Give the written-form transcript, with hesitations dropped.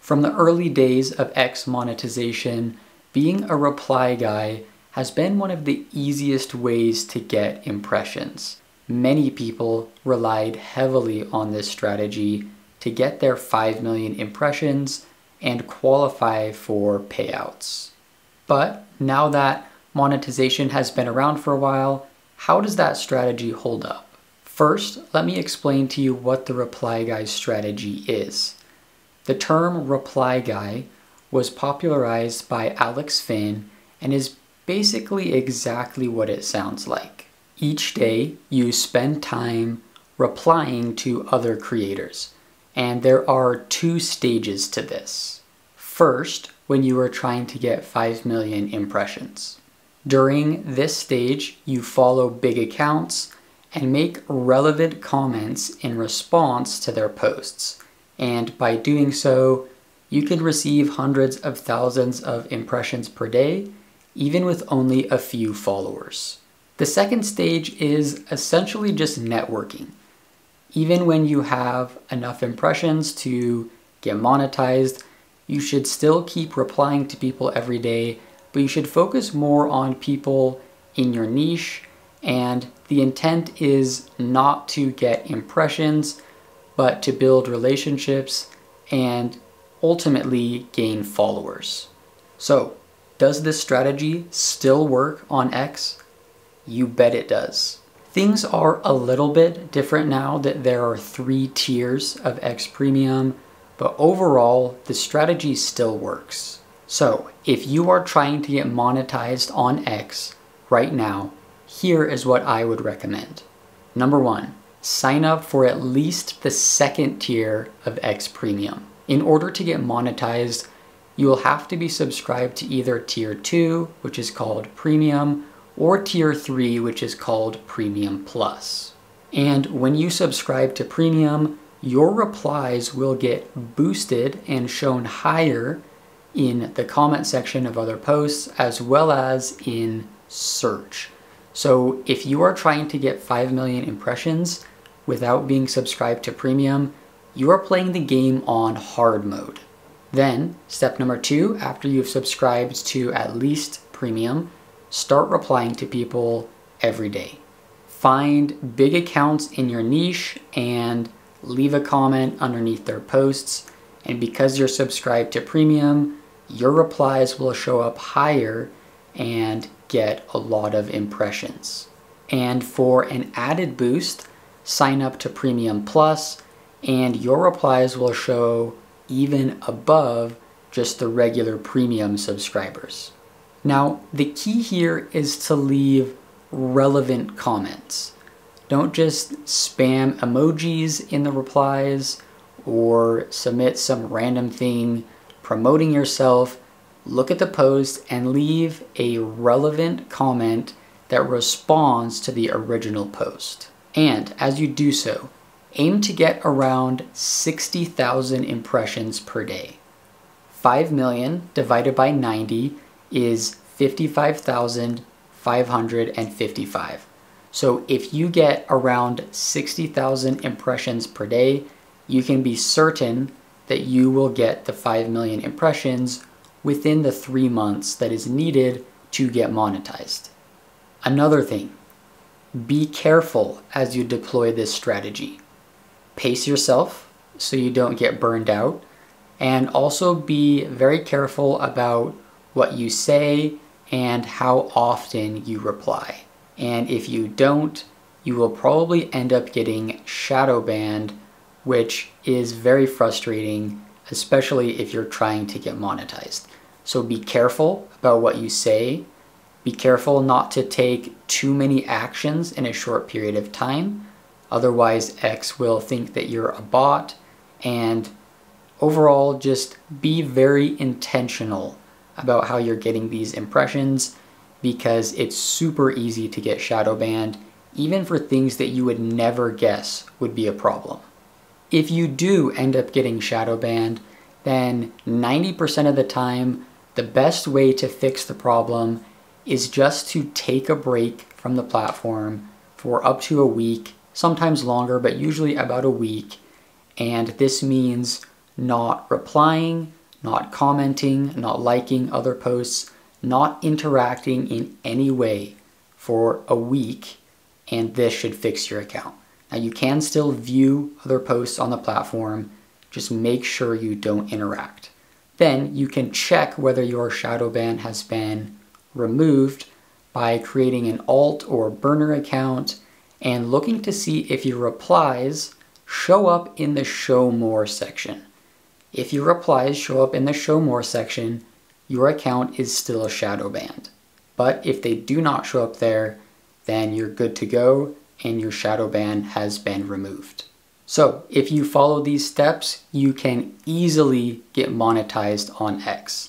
From the early days of X monetization, being a reply guy has been one of the easiest ways to get impressions. Many people relied heavily on this strategy to get their 5 million impressions and qualify for payouts. But now that monetization has been around for a while, how does that strategy hold up? First, let me explain to you what the reply guy strategy is. The term reply guy was popularized by Alex Finn and is basically exactly what it sounds like. Each day, you spend time replying to other creators, and there are 2 stages to this. First, when you are trying to get 5 million impressions. During this stage, you follow big accounts and make relevant comments in response to their posts. And by doing so, you can receive hundreds of thousands of impressions per day, even with only a few followers. The second stage is essentially just networking. Even when you have enough impressions to get monetized, you should still keep replying to people every day, but you should focus more on people in your niche, and the intent is not to get impressions, but to build relationships and ultimately gain followers. So, does this strategy still work on X? You bet it does. Things are a little bit different now that there are 3 tiers of X Premium, but overall, the strategy still works. So, if you are trying to get monetized on X right now, here is what I would recommend. Number 1, sign up for at least the 2nd tier of X Premium. In order to get monetized, you will have to be subscribed to either Tier 2, which is called Premium, or Tier 3, which is called Premium Plus. And when you subscribe to Premium, your replies will get boosted and shown higher in the comment section of other posts, as well as in search. So if you are trying to get 5 million impressions without being subscribed to Premium, you are playing the game on hard mode. Then, step number 2, after you've subscribed to at least Premium, start replying to people every day. Find big accounts in your niche and leave a comment underneath their posts. And because you're subscribed to Premium, your replies will show up higher and get a lot of impressions. And for an added boost, sign up to Premium Plus, and your replies will show even above just the regular Premium subscribers. Now, the key here is to leave relevant comments. Don't just spam emojis in the replies or submit some random thing promoting yourself. Look at the post and leave a relevant comment that responds to the original post. And as you do so, aim to get around 60,000 impressions per day. 5 million divided by 90 is 55,555. So if you get around 60,000 impressions per day, you can be certain that you will get the 5 million impressions within the 3 months that is needed to get monetized. Another thing, be careful as you deploy this strategy. Pace yourself so you don't get burned out, and also be very careful about what you say and how often you reply. And if you don't, you will probably end up getting shadow banned, which is very frustrating, especially if you're trying to get monetized. So be careful about what you say. Be careful not to take too many actions in a short period of time. Otherwise, X will think that you're a bot. And overall, just be very intentional about how you're getting these impressions, because it's super easy to get shadow banned, even for things that you would never guess would be a problem. If you do end up getting shadow banned, then 90% of the time, the best way to fix the problem is just to take a break from the platform for up to a week, sometimes longer, but usually about a week. And this means not replying not commenting, not liking other posts, not interacting in any way for a week, and this should fix your account. Now you can still view other posts on the platform, just make sure you don't interact. Then you can check whether your shadow ban has been removed by creating an alt or burner account and looking to see if your replies show up in the show more section. If your replies show up in the show more section, your account is still shadow banned. But if they do not show up there, then you're good to go and your shadow ban has been removed. So if you follow these steps, you can easily get monetized on X.